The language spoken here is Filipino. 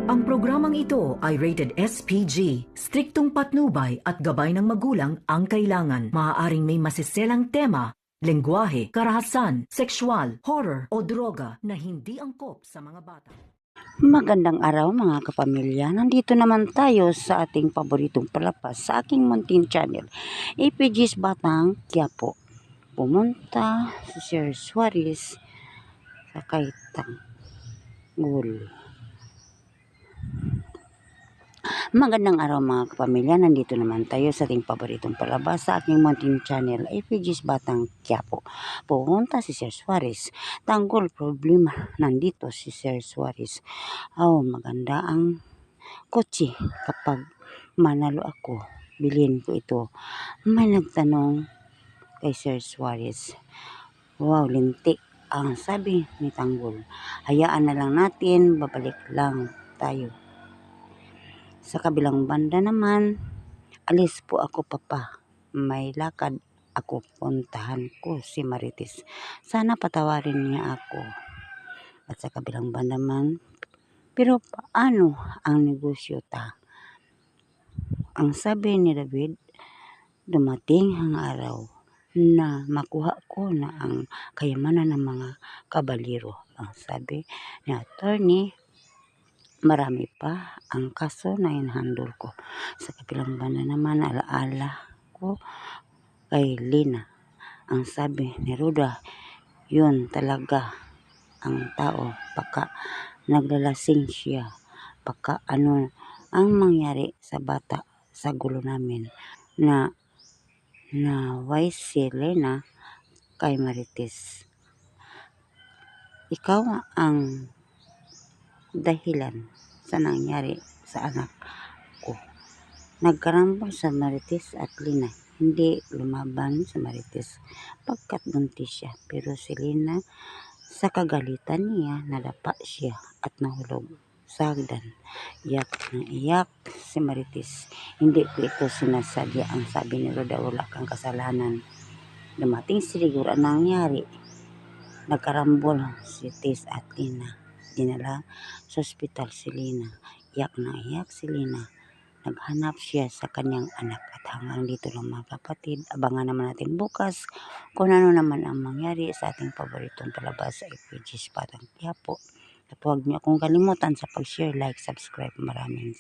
Ang programang ito ay rated SPG. Striktong patnubay at gabay ng magulang ang kailangan. Maaaring may masiselang tema, lengguwahe, karahasan, sexual, horror o droga na hindi angkop sa mga bata. Magandang araw mga kapamilya. Nandito naman tayo sa ating paboritong palapas sa aking munting channel, APG's Batang Quiapo. Pumunta si Sir Suarez sa Tanggol. Magandang araw mga kapamilya. Nandito naman tayo sa ating paboritong palabas sa aking munting channel, APG's Batang Quiapo. Pumunta si Sir Suarez. Tanggol problema. Nandito si Sir Suarez. Maganda ang kotse. Kapag manalo ako, bilhin ko ito. May nagtanong kay Sir Suarez. Wow, lintik ang sabi ni Tanggol. Hayaan na lang natin, babalik lang tayo. Sa kabilang banda naman, alis po ako papa. May lakad ako, puntahan ko si Marites. Sana patawarin niya ako. At sa kabilang banda naman, pero paano ang negosyo ta? Ang sabi ni David, dumating ang araw na makuha ko na ang kayamanan ng mga kabaliro. Ang sabi ni attorney, marami pa ang kaso na inhandle ko. Sa kabilang banda naman, alaala ko kay Lina. Ang sabi ni Ruda, yun talaga ang tao. Baka naglalasing siya. Baka ano ang mangyari sa bata sa gulo namin na why si Lena kay Marites. Ikaw ang dahilan sa nangyari sa anak ko. Nagkarambol sa Marites at Lena. Hindi lumaban sa Marites pagkat buntis siya. Pero si Lena, sa kagalitan niya, nadapa siya at nahulog sa hagdan. Iyak ng iyak si Marites. Hindi ko ito sinasadya. Ang sabi ni Roda, wala kang kasalanan. Dumating siguro ang nangyari. Nagkarambol si Tess at Lina. Dinala sa ospital si Lina. Iyak na iyak si Lina. Naghanap siya sa kanyang anak. At hanggang dito lang mga kapatid. Abangan naman natin bukas kung ano naman ang mangyari sa ating paboritong palabas sa FPG's Batang Quiapo. At huwag niyo akong kalimutan sa pag-share, like, subscribe. Maraming